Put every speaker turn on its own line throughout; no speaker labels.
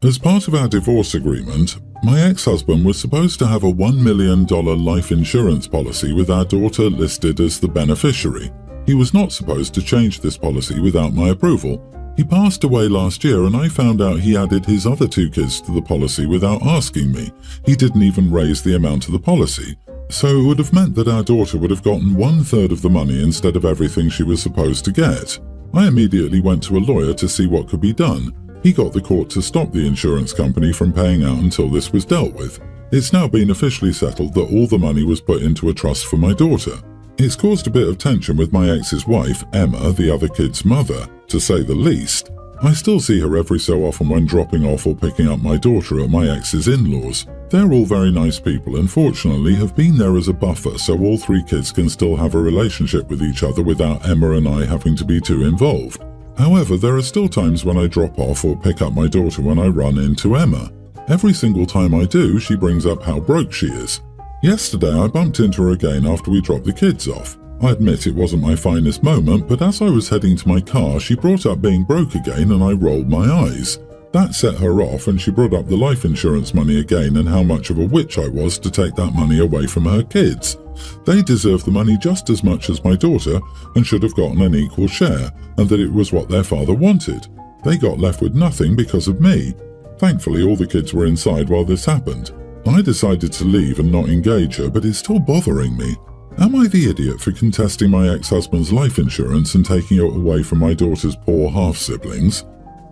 As part of our divorce agreement, my ex-husband was supposed to have a $1 million life insurance policy with our daughter listed as the beneficiary. He was not supposed to change this policy without my approval. He passed away last year and I found out he added his other 2 kids to the policy without asking me. He didn't even raise the amount of the policy. So it would have meant that our daughter would have gotten 1/3 of the money instead of everything she was supposed to get. I immediately went to a lawyer to see what could be done. He got the court to stop the insurance company from paying out until this was dealt with. It's now been officially settled that all the money was put into a trust for my daughter. It's caused a bit of tension with my ex's wife, Emma, the other kid's mother, to say the least. I still see her every so often when dropping off or picking up my daughter at my ex's in-laws. They're all very nice people and fortunately have been there as a buffer so all 3 kids can still have a relationship with each other without Emma and I having to be too involved. However, there are still times when I drop off or pick up my daughter when I run into Emma. Every single time I do, she brings up how broke she is. Yesterday I bumped into her again after we dropped the kids off. I admit it wasn't my finest moment, but as I was heading to my car, she brought up being broke again and I rolled my eyes. That set her off and she brought up the life insurance money again and how much of a witch I was to take that money away from her kids. They deserve the money just as much as my daughter and should have gotten an equal share, and that it was what their father wanted. They got left with nothing because of me. Thankfully, all the kids were inside while this happened. I decided to leave and not engage her, but it's still bothering me. Am I the idiot for contesting my ex-husband's life insurance and taking it away from my daughter's poor half-siblings?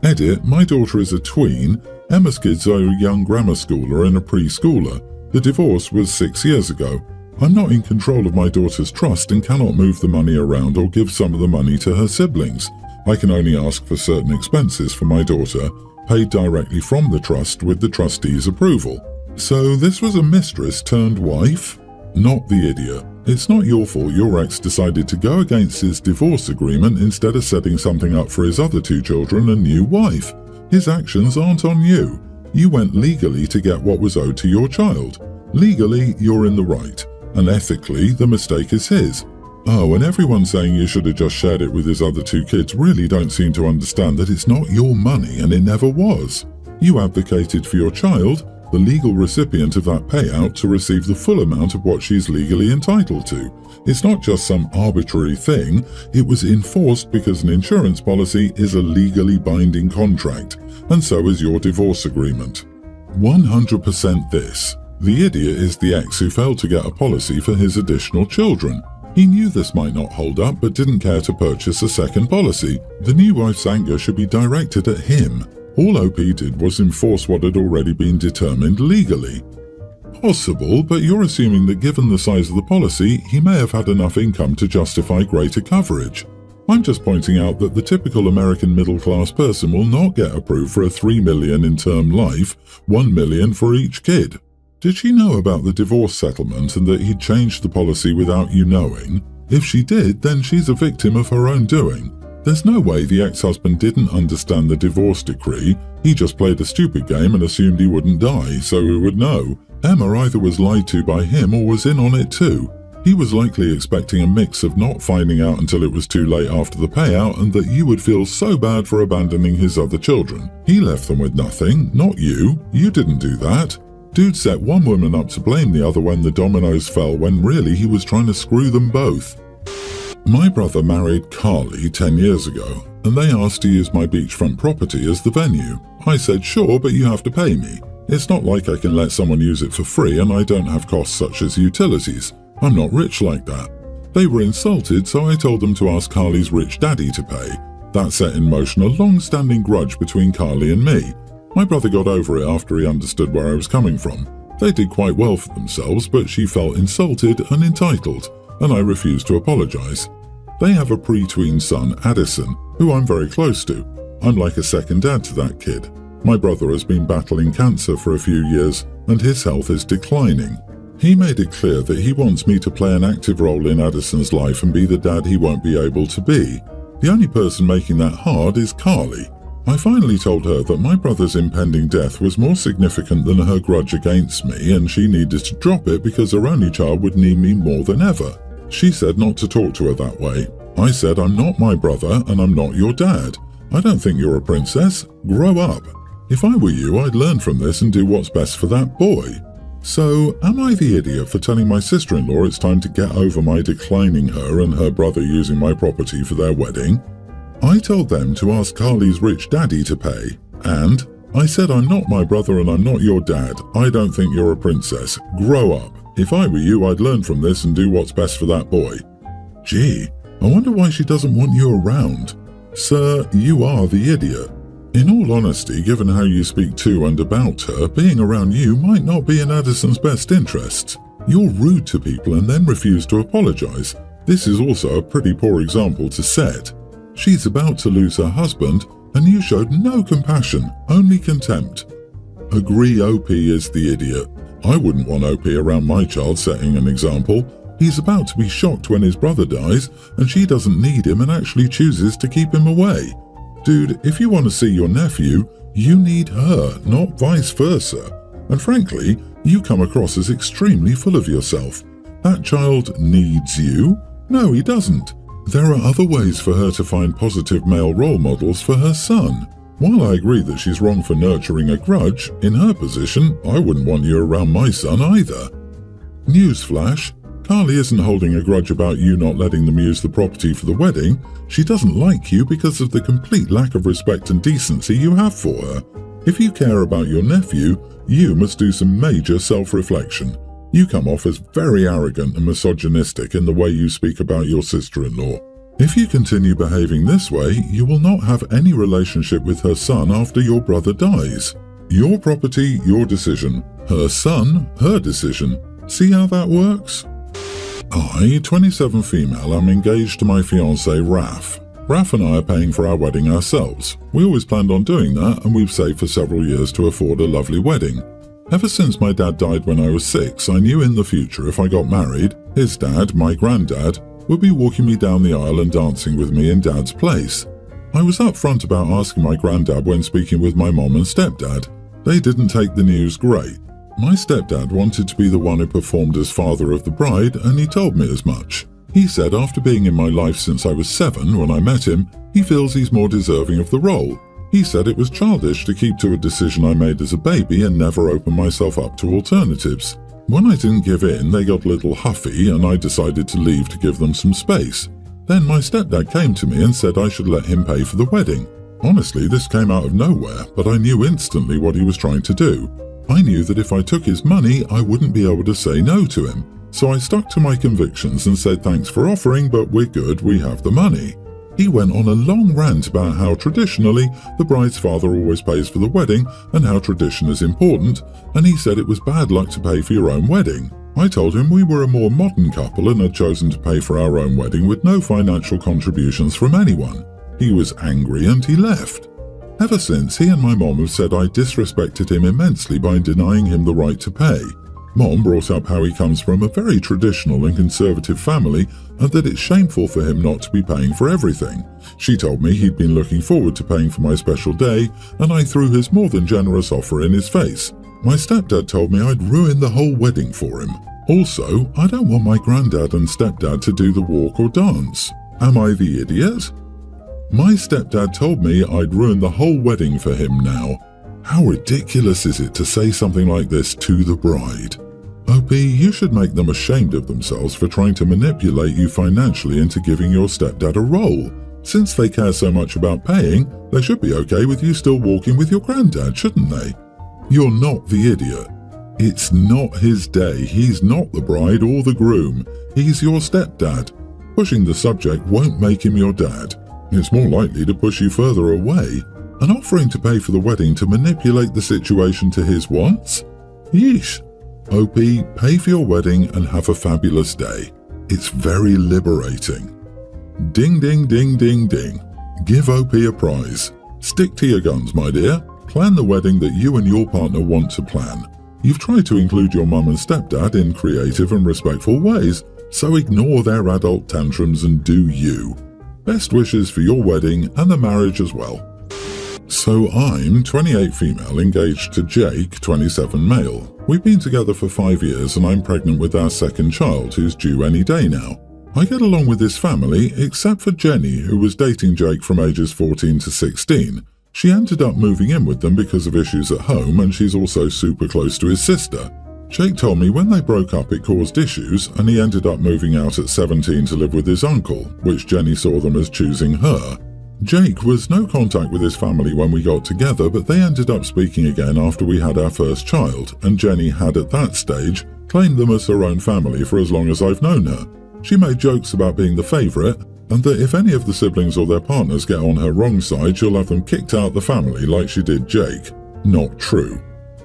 Edit, my daughter is a tween, Emma's kids are a young grammar schooler and a preschooler. The divorce was 6 years ago. I'm not in control of my daughter's trust and cannot move the money around or give some of the money to her siblings. I can only ask for certain expenses for my daughter, paid directly from the trust with the trustee's approval. So this was a mistress turned wife? Not the idiot. It's not your fault your ex decided to go against his divorce agreement instead of setting something up for his other 2 children and new wife. His actions aren't on you. You went legally to get what was owed to your child. Legally, you're in the right. And ethically, the mistake is his. Oh, and everyone saying you should have just shared it with his other 2 kids really don't seem to understand that it's not your money and it never was. You advocated for your child, the legal recipient of that payout, to receive the full amount of what she's legally entitled to. It's not just some arbitrary thing, it was enforced because an insurance policy is a legally binding contract, and so is your divorce agreement. 100% this. The idiot is the ex who failed to get a policy for his additional children. He knew this might not hold up but didn't care to purchase a second policy. The new wife's anger should be directed at him. All OP did was enforce what had already been determined legally. Possible, but you're assuming that given the size of the policy, he may have had enough income to justify greater coverage. I'm just pointing out that the typical American middle-class person will not get approved for a $3 million in term life, $1 million for each kid. Did she know about the divorce settlement and that he'd changed the policy without you knowing? If she did, then she's a victim of her own doing. There's no way the ex-husband didn't understand the divorce decree. He just played a stupid game and assumed he wouldn't die, so he would know. Emma either was lied to by him or was in on it too. He was likely expecting a mix of not finding out until it was too late after the payout and that you would feel so bad for abandoning his other children. He left them with nothing, not you. You didn't do that. Dude set one woman up to blame the other when the dominoes fell, when really he was trying to screw them both. My brother married Carly 10 years ago, and they asked to use my beachfront property as the venue. I said sure, but you have to pay me. It's not like I can let someone use it for free and I don't have costs such as utilities. I'm not rich like that. They were insulted, so I told them to ask Carly's rich daddy to pay. That set in motion a long-standing grudge between Carly and me. My brother got over it after he understood where I was coming from. They did quite well for themselves, but she felt insulted and entitled, and I refused to apologize. They have a pre-tween son, Addison, who I'm very close to. I'm like a second dad to that kid. My brother has been battling cancer for a few years, and his health is declining. He made it clear that he wants me to play an active role in Addison's life and be the dad he won't be able to be. The only person making that hard is Carly. I finally told her that my brother's impending death was more significant than her grudge against me and she needed to drop it because her only child would need me more than ever. She said not to talk to her that way. I said I'm not my brother and I'm not your dad. I don't think you're a princess. Grow up. If I were you, I'd learn from this and do what's best for that boy. So, am I the idiot for telling my sister-in-law it's time to get over my declining her and her brother using my property for their wedding? I told them to ask Carly's rich daddy to pay, and I said I'm not my brother and I'm not your dad. I don't think you're a princess. Grow up. If I were you, I'd learn from this and do what's best for that boy. Gee, I wonder why she doesn't want you around. Sir, you are the idiot. In all honesty, given how you speak to and about her, being around you might not be in Addison's best interests. You're rude to people and then refuse to apologize. This is also a pretty poor example to set. She's about to lose her husband, and you showed no compassion, only contempt. Agree OP is the idiot. I wouldn't want OP around my child setting an example. He's about to be shocked when his brother dies, and she doesn't need him and actually chooses to keep him away. Dude, if you want to see your nephew, you need her, not vice versa. And frankly, you come across as extremely full of yourself. That child needs you? No, he doesn't. There are other ways for her to find positive male role models for her son. While I agree that she's wrong for nurturing a grudge, in her position, I wouldn't want you around my son either. Newsflash, Carly isn't holding a grudge about you not letting them use the property for the wedding. She doesn't like you because of the complete lack of respect and decency you have for her. If you care about your nephew, you must do some major self-reflection. You come off as very arrogant and misogynistic in the way you speak about your sister-in-law. If you continue behaving this way, you will not have any relationship with her son after your brother dies. Your property, your decision. Her son, her decision. See how that works? I, 27 female, am engaged to my fiancé Raf. Raf and I are paying for our wedding ourselves. We always planned on doing that, and we've saved for several years to afford a lovely wedding. Ever since my dad died when I was 6, I knew in the future if I got married, his dad, my granddad, would be walking me down the aisle and dancing with me in Dad's place. I was upfront about asking my granddad when speaking with my mom and stepdad. They didn't take the news great. My stepdad wanted to be the one who performed as father of the bride, and he told me as much. He said after being in my life since I was 7 when I met him, he feels he's more deserving of the role. He said it was childish to keep to a decision I made as a baby and never open myself up to alternatives. When I didn't give in, they got a little huffy and I decided to leave to give them some space. Then my stepdad came to me and said I should let him pay for the wedding. Honestly, this came out of nowhere, but I knew instantly what he was trying to do. I knew that if I took his money, I wouldn't be able to say no to him. So I stuck to my convictions and said thanks for offering, but we're good, we have the money. He went on a long rant about how traditionally the bride's father always pays for the wedding and how tradition is important, and he said it was bad luck to pay for your own wedding. I told him we were a more modern couple and had chosen to pay for our own wedding with no financial contributions from anyone. He was angry and he left. Ever since, he and my mom have said I disrespected him immensely by denying him the right to pay. Mom brought up how he comes from a very traditional and conservative family and that it's shameful for him not to be paying for everything. She told me he'd been looking forward to paying for my special day, and I threw his more than generous offer in his face. My stepdad told me I'd ruin the whole wedding for him. Also, I don't want my granddad and stepdad to do the walk or dance. Am I the idiot? My stepdad told me I'd ruin the whole wedding for him now. How ridiculous is it to say something like this to the bride? OP, you should make them ashamed of themselves for trying to manipulate you financially into giving your stepdad a role. Since they care so much about paying, they should be okay with you still walking with your granddad, shouldn't they? You're not the idiot. It's not his day. He's not the bride or the groom. He's your stepdad. Pushing the subject won't make him your dad. It's more likely to push you further away. And offering to pay for the wedding to manipulate the situation to his wants? Yeesh. OP, pay for your wedding and have a fabulous day. It's very liberating. Ding ding ding ding ding. Give OP a prize. Stick to your guns, my dear. Plan the wedding that you and your partner want to plan. You've tried to include your mum and stepdad in creative and respectful ways, so ignore their adult tantrums and do you. Best wishes for your wedding and the marriage as well. So I'm 28 female engaged to Jake, 27 male. We've been together for 5 years and I'm pregnant with our second child who's due any day now. I get along with his family except for Jenny, who was dating Jake from ages 14 to 16. She ended up moving in with them because of issues at home, and she's also super close to his sister. Jake told me when they broke up it caused issues, and he ended up moving out at 17 to live with his uncle, which Jenny saw them as choosing her. Jake was no contact with his family when we got together, but they ended up speaking again after we had our first child, and Jenny had at that stage claimed them as her own family for as long as I've known her. She made jokes about being the favourite, and that if any of the siblings or their partners get on her wrong side, she'll have them kicked out the family like she did Jake. Not true.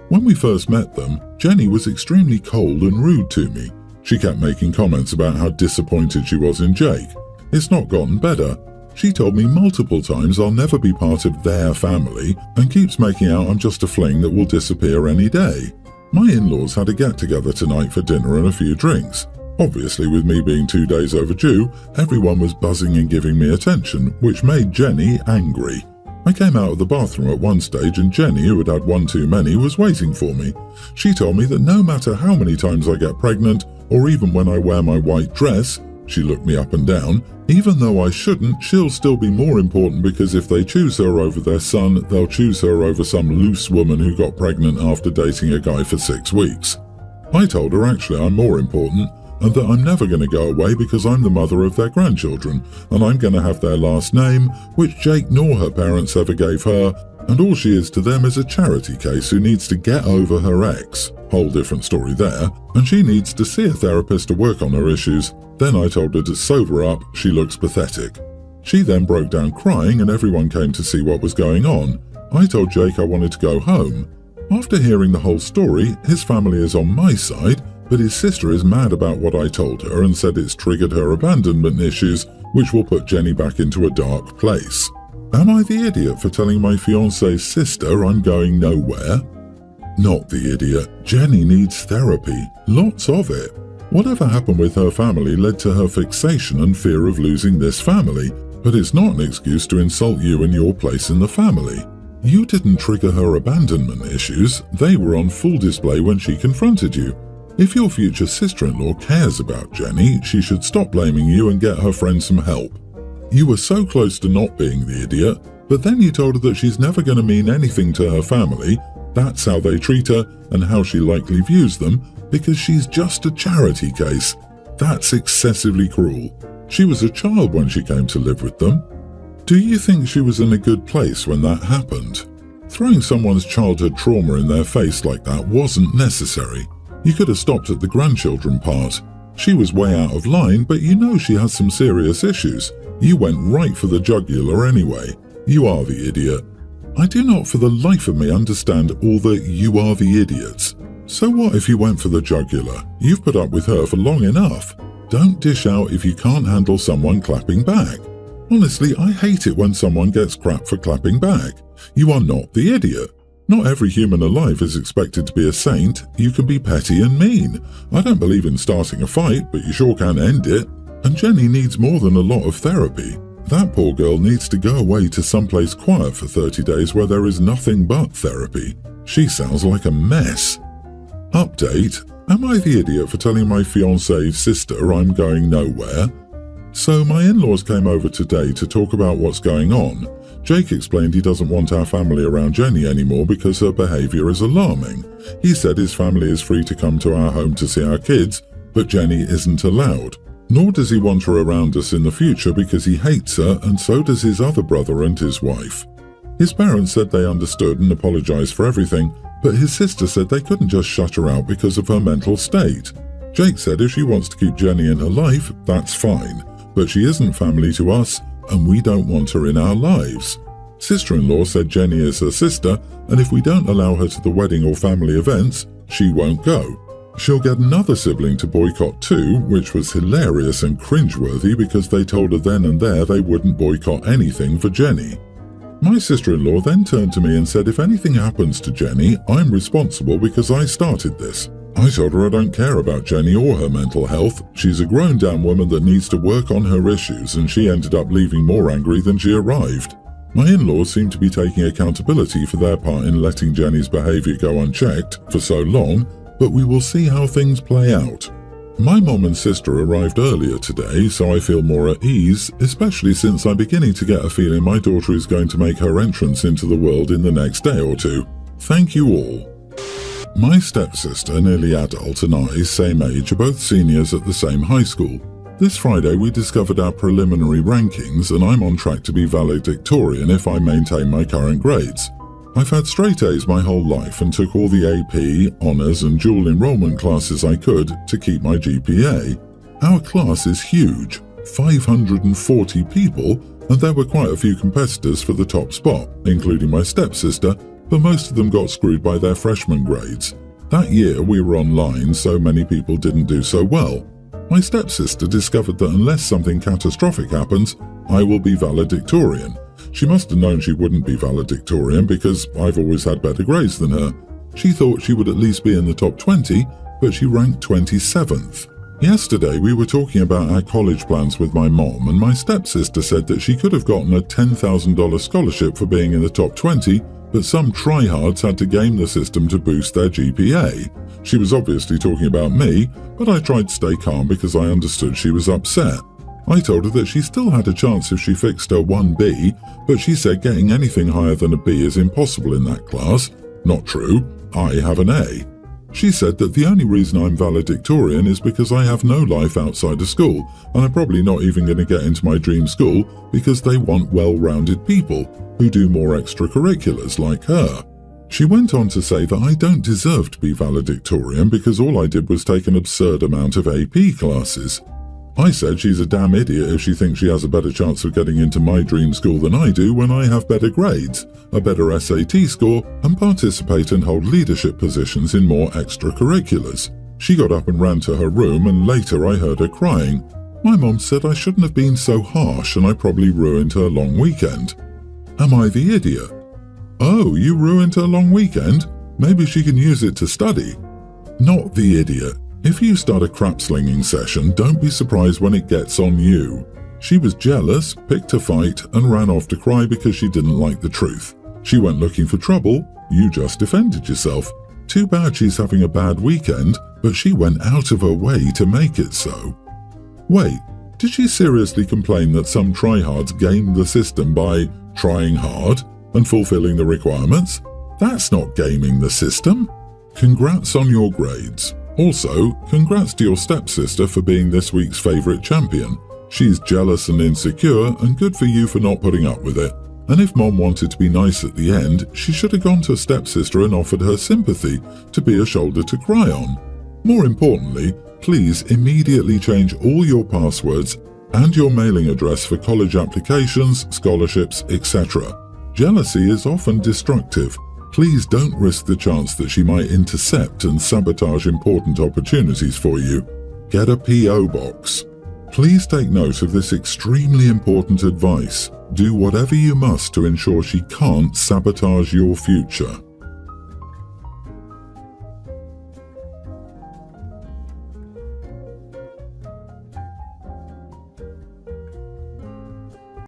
When we first met them, Jenny was extremely cold and rude to me. She kept making comments about how disappointed she was in Jake. It's not gotten better. She told me multiple times I'll never be part of their family, and keeps making out I'm just a fling that will disappear any day. My in-laws had a get-together tonight for dinner and a few drinks. Obviously, with me being 2 days overdue, everyone was buzzing and giving me attention, which made Jenny angry. I came out of the bathroom at one stage, and Jenny, who had had one too many, was waiting for me. She told me that no matter how many times I get pregnant, or even when I wear my white dress, she looked me up and down, even though I shouldn't, she'll still be more important because if they choose her over their son, they'll choose her over some loose woman who got pregnant after dating a guy for 6 weeks. I told her actually I'm more important, and that I'm never going to go away because I'm the mother of their grandchildren, and I'm going to have their last name, which Jake nor her parents ever gave her, and all she is to them is a charity case who needs to get over her ex. Whole different story there, and she needs to see a therapist to work on her issues. Then I told her to sober up, she looks pathetic. She then broke down crying and everyone came to see what was going on. I told Jake I wanted to go home. After hearing the whole story, his family is on my side, but his sister is mad about what I told her and said it's triggered her abandonment issues, which will put Jenny back into a dark place. Am I the idiot for telling my fiancé's sister I'm going nowhere? Not the idiot. Jenny needs therapy. Lots of it. Whatever happened with her family led to her fixation and fear of losing this family, but it's not an excuse to insult you and your place in the family. You didn't trigger her abandonment issues. They were on full display when she confronted you. If your future sister-in-law cares about Jenny, she should stop blaming you and get her friend some help. You were so close to not being the idiot, but then you told her that she's never going to mean anything to her family. That's how they treat her and how she likely views them, because she's just a charity case. That's excessively cruel. She was a child when she came to live with them. Do you think she was in a good place when that happened? Throwing someone's childhood trauma in their face like that wasn't necessary. You could have stopped at the grandchildren part. She was way out of line, but you know she has some serious issues. You went right for the jugular anyway. You are the idiot. I do not for the life of me understand all the "you are the idiots." So what if you went for the jugular? You've put up with her for long enough. Don't dish out if you can't handle someone clapping back. Honestly, I hate it when someone gets crap for clapping back. You are not the idiot. Not every human alive is expected to be a saint. You can be petty and mean. I don't believe in starting a fight, but you sure can end it. And Jenny needs more than a lot of therapy. That poor girl needs to go away to someplace quiet for 30 days where there is nothing but therapy. She sounds like a mess. Update: am I the idiot for telling my fiancé's sister I'm going nowhere? So my in-laws came over today to talk about what's going on. Jake explained he doesn't want our family around Jenny anymore because her behaviour is alarming. He said his family is free to come to our home to see our kids, but Jenny isn't allowed. Nor does he want her around us in the future because he hates her, and so does his other brother and his wife. His parents said they understood and apologised for everything, but his sister said they couldn't just shut her out because of her mental state. Jake said if she wants to keep Jenny in her life, that's fine, but she isn't family to us, and we don't want her in our lives. Sister-in-law said Jenny is her sister, and if we don't allow her to the wedding or family events, she won't go. She'll get another sibling to boycott too, which was hilarious and cringeworthy because they told her then and there they wouldn't boycott anything for Jenny. My sister-in-law then turned to me and said if anything happens to Jenny, I'm responsible because I started this. I told her I don't care about Jenny or her mental health. She's a grown-down woman that needs to work on her issues, and she ended up leaving more angry than she arrived. My in-laws seem to be taking accountability for their part in letting Jenny's behaviour go unchecked for so long, but we will see how things play out. My mom and sister arrived earlier today, so I feel more at ease, especially since I'm beginning to get a feeling my daughter is going to make her entrance into the world in the next day or two. Thank you all. My stepsister, nearly adult, and I, same age, are both seniors at the same high school. This Friday we discovered our preliminary rankings, and I'm on track to be valedictorian if I maintain my current grades. I've had straight A's my whole life and took all the AP, honours and dual enrolment classes I could to keep my GPA. Our class is huge, 540 people, and there were quite a few competitors for the top spot, including my stepsister, but most of them got screwed by their freshman grades. That year we were online, so many people didn't do so well. My stepsister discovered that unless something catastrophic happens, I will be valedictorian. She must have known she wouldn't be valedictorian because I've always had better grades than her. She thought she would at least be in the top 20, but she ranked 27th. Yesterday we were talking about our college plans with my mom, and my stepsister said that she could have gotten a $10,000 scholarship for being in the top 20, but some tryhards had to game the system to boost their GPA. She was obviously talking about me, but I tried to stay calm because I understood she was upset. I told her that she still had a chance if she fixed her 1B, but she said getting anything higher than a B is impossible in that class. Not true, I have an A. She said that the only reason I'm valedictorian is because I have no life outside of school, and I'm probably not even going to get into my dream school because they want well-rounded people who do more extracurriculars like her. She went on to say that I don't deserve to be valedictorian because all I did was take an absurd amount of AP classes. I said she's a damn idiot if she thinks she has a better chance of getting into my dream school than I do when I have better grades, a better SAT score, and participate and hold leadership positions in more extracurriculars. She got up and ran to her room, and later I heard her crying. My mom said I shouldn't have been so harsh and I probably ruined her long weekend. Am I the idiot? Oh, you ruined her long weekend? Maybe she can use it to study. Not the idiot. If you start a crap-slinging session, don't be surprised when it gets on you. She was jealous, picked a fight, and ran off to cry because she didn't like the truth. She went looking for trouble, you just defended yourself. Too bad she's having a bad weekend, but she went out of her way to make it so. Wait, did she seriously complain that some tryhards gamed the system by trying hard and fulfilling the requirements? That's not gaming the system. Congrats on your grades. Also, congrats to your stepsister for being this week's favourite champion. She's jealous and insecure, and good for you for not putting up with it. And if Mom wanted to be nice at the end, she should have gone to stepsister and offered her sympathy to be a shoulder to cry on. More importantly, please immediately change all your passwords and your mailing address for college applications, scholarships, etc. Jealousy is often destructive. Please don't risk the chance that she might intercept and sabotage important opportunities for you. Get a P.O. box. Please take note of this extremely important advice. Do whatever you must to ensure she can't sabotage your future.